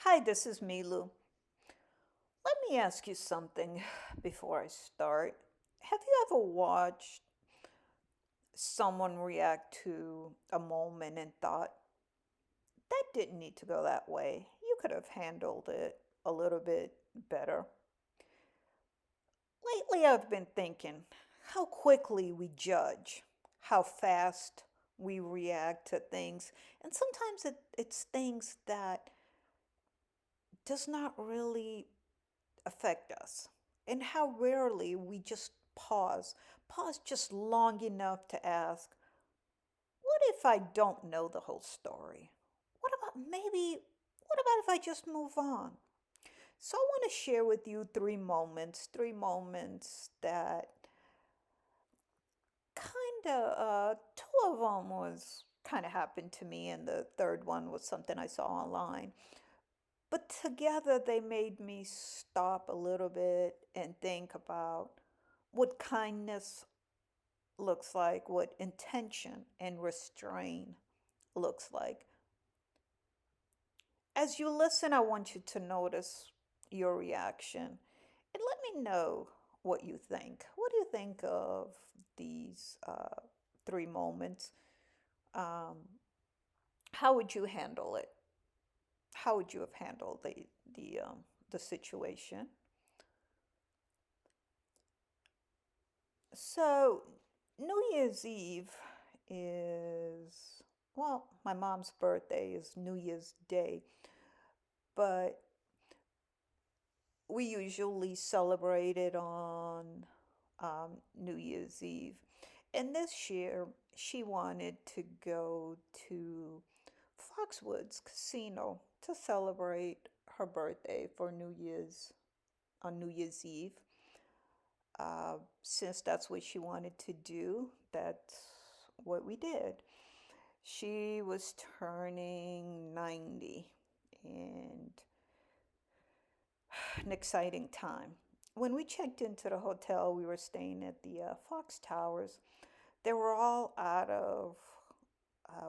Hi, this is Milu. Let me ask you something before I start. Have you ever watched someone react to a moment and thought, that didn't need to go that way? You could have handled it a little bit better. Lately, I've been thinking how quickly we judge, how fast we react to things, and sometimes it's things that does not really affect us, and how rarely we just pause just long enough to ask, what if I don't know the whole story? What about if I just move on? So I want to share with you three moments that two of them was kind of happened to me, and the third one was something I saw online. But together they made me stop a little bit and think about what kindness looks like, what intention and restraint looks like. As you listen, I want you to notice your reaction and let me know what you think. What do you think of these three moments? Um, how would you handle it? How would you have handled the situation? So, New Year's Eve is, well, my mom's birthday is New Year's Day, but we usually celebrate it on New Year's Eve. And this year, she wanted to go to Foxwoods Casino to celebrate her birthday for New Year's Eve. Since that's what she wanted to do, that's what we did. She was turning 90 and an exciting time. When we checked into the hotel, we were staying at the Fox Towers. They were all out of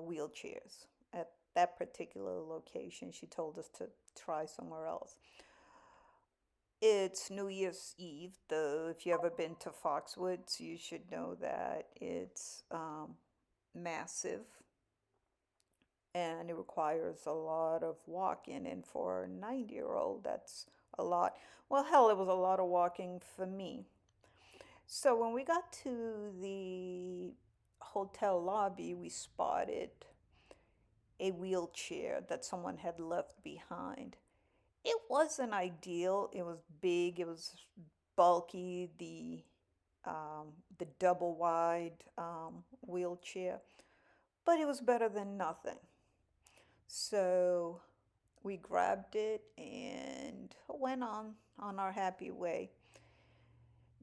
wheelchairs at that particular location. She told us to try somewhere else. It's New Year's Eve, though. If you ever been to Foxwoods, you should know that it's massive and it requires a lot of walking. And for a 90-year-old, that's a lot. Well, hell, it was a lot of walking for me. So when we got to the hotel lobby, we spotted a wheelchair that someone had left behind. It wasn't ideal. It was big, it was bulky, the double wide wheelchair, but it was better than nothing. So we grabbed it and went on our happy way.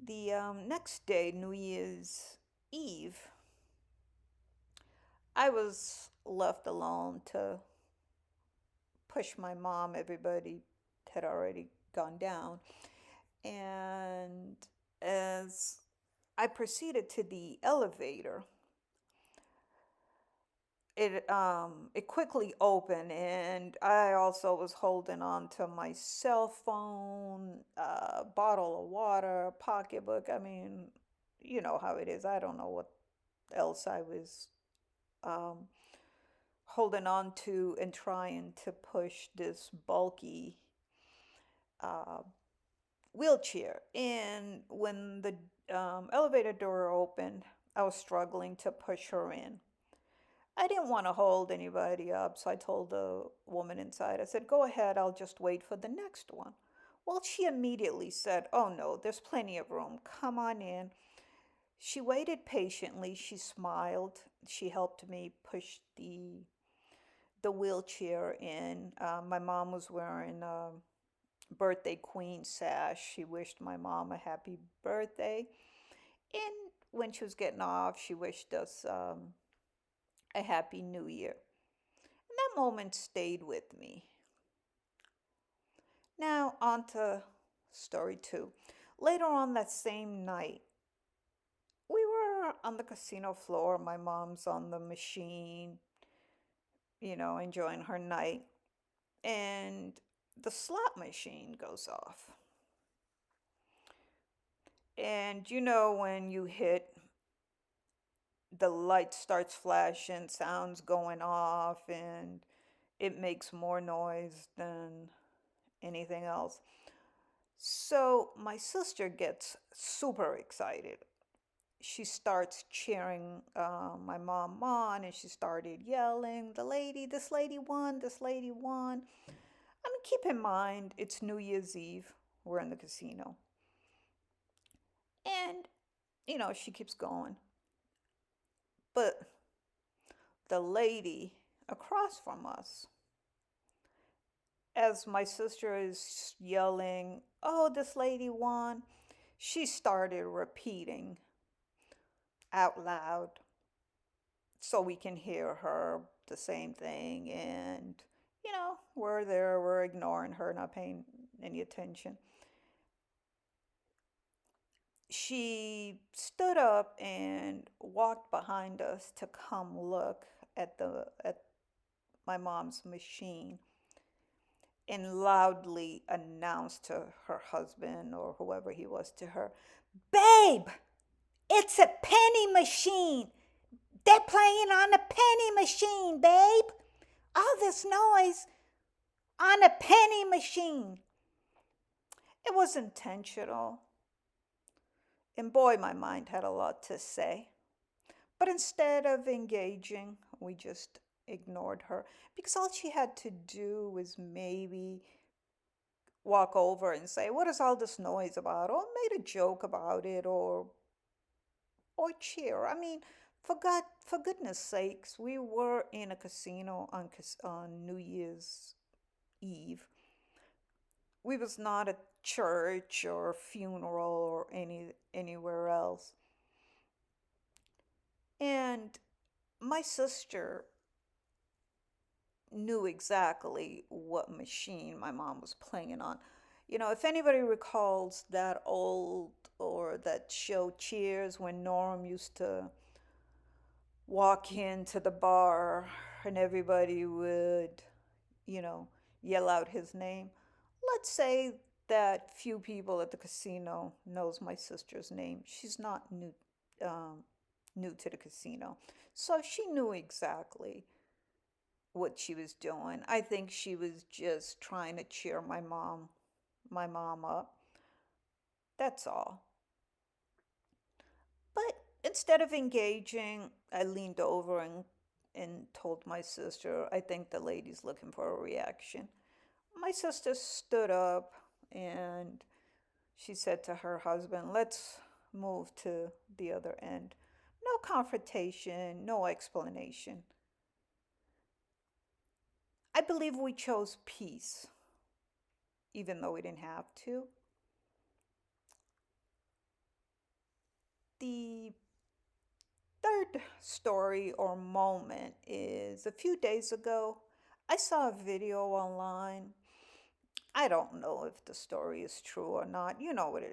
The next day, New Year's Eve, I was left alone to push my mom. Everybody had already gone down. And as I proceeded to the elevator, it quickly opened, and I also was holding on to my cell phone, bottle of water, pocketbook. I mean, you know how it is. I don't know what else I was um, holding on to and trying to push this bulky uh, wheelchair. And when the elevator door opened, I was struggling to push her in. I didn't want to hold anybody up, so I told the woman inside, I said, go ahead, I'll just wait for the next one. Well, she immediately said, oh no, there's plenty of room. Come on in. She waited patiently. She smiled. She helped me push the wheelchair in. My mom was wearing a birthday queen sash. She wished my mom a happy birthday. And when she was getting off, she wished us a happy new year. And that moment stayed with me. Now, on to story two. Later on that same night, we were on the casino floor. My mom's on the machine, enjoying her night. And the slot machine goes off. And you know, when you hit, the light starts flashing, sounds going off, and it makes more noise than anything else. So my sister gets super excited. She starts cheering my mom on, and she started yelling, "The lady, this lady won, this lady won." I mean, keep in mind, it's New Year's Eve. We're in the casino. And, she keeps going. But the lady across from us, as my sister is yelling, "Oh, this lady won," she started repeating out loud so we can hear her the same thing. And, we're there, we're ignoring her, not paying any attention. She stood up and walked behind us to come look at my mom's machine and loudly announced to her husband or whoever he was to her, "Babe, it's a penny machine. They're playing on a penny machine, babe. All this noise on a penny machine." It was intentional. And boy, my mind had a lot to say. But instead of engaging, we just ignored her because all she had to do was maybe walk over and say, "What is all this noise about?" Or made a joke about it, or cheer. I mean, for goodness sakes, we were in a casino on New Year's Eve. We was not at church or funeral or anywhere else. And my sister knew exactly what machine my mom was playing on. If anybody recalls that old or that show Cheers, when Norm used to walk into the bar and everybody would, you know, yell out his name. Let's say that few people at the casino knows my sister's name. She's not um, new to the casino. So she knew exactly what she was doing. I think she was just trying to cheer my mom up. That's all. But instead of engaging, I leaned over and told my sister, "I think the lady's looking for a reaction." My sister stood up and she said to her husband, "Let's move to the other end." No confrontation, no explanation. I believe we chose peace, even though we didn't have to. The third story or moment is a few days ago. I saw a video online. I don't know if the story is true or not. You know what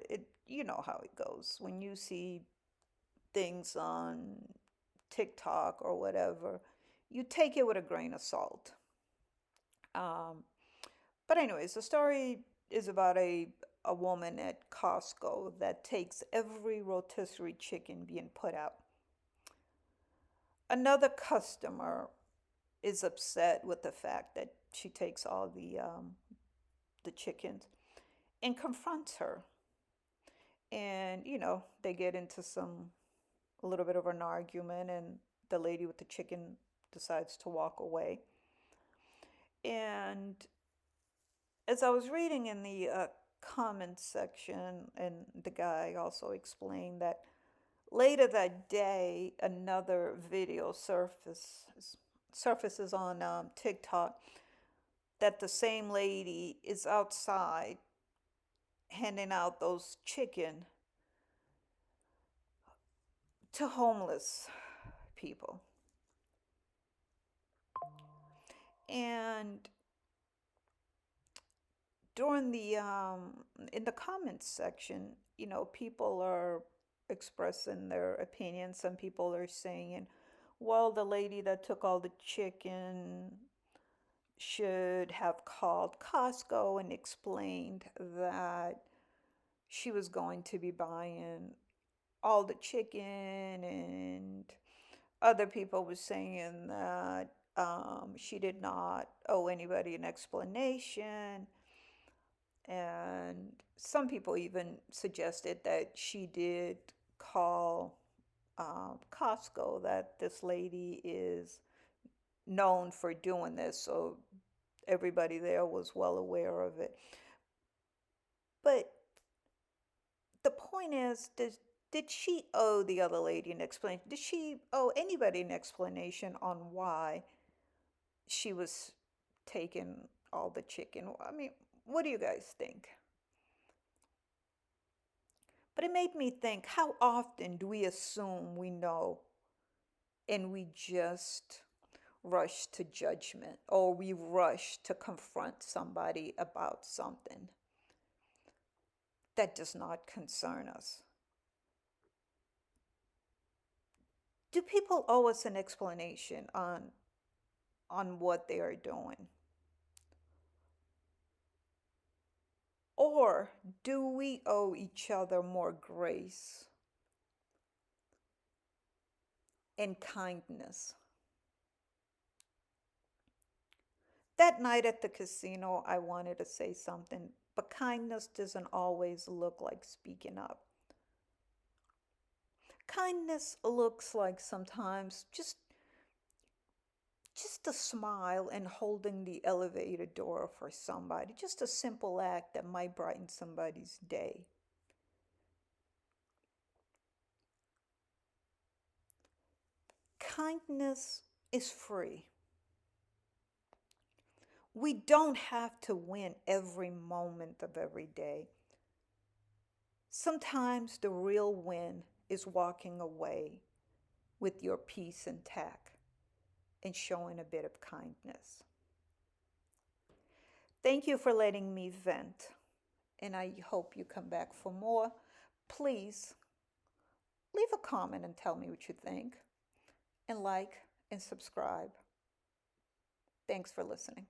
you know how it goes. When you see things on TikTok or whatever, you take it with a grain of salt. Um, but anyways, the story is about a woman at Costco that takes every rotisserie chicken being put out. Another customer is upset with the fact that she takes all the chickens and confronts her. And they get into some a little bit of an argument, and the lady with the chicken decides to walk away. And as I was reading in the comment section, and the guy also explained that later that day, another video surfaces on TikTok that the same lady is outside handing out those chicken to homeless people. And during the in the comments section, people are expressing their opinions. Some people are saying, "Well, the lady that took all the chicken should have called Costco and explained that she was going to be buying all the chicken, and other people were saying that she did not owe anybody an explanation. And some people even suggested that she did call Costco, that this lady is known for doing this. So everybody there was well aware of it. But the point is, did she owe the other lady an explanation? Did she owe anybody an explanation on why she was taking all the chicken? I mean, what do you guys think? But it made me think, how often do we assume we know and we just rush to judgment, or we rush to confront somebody about something that does not concern us? Do people owe us an explanation on what they are doing? Or do we owe each other more grace and kindness? That night at the casino, I wanted to say something, but kindness doesn't always look like speaking up. Kindness looks like sometimes just a smile and holding the elevator door for somebody, just a simple act that might brighten somebody's day. Kindness is free. We don't have to win every moment of every day. Sometimes the real win is walking away with your peace intact and showing a bit of kindness. Thank you for letting me vent, and I hope you come back for more. Please leave a comment and tell me what you think, and like and subscribe. Thanks for listening.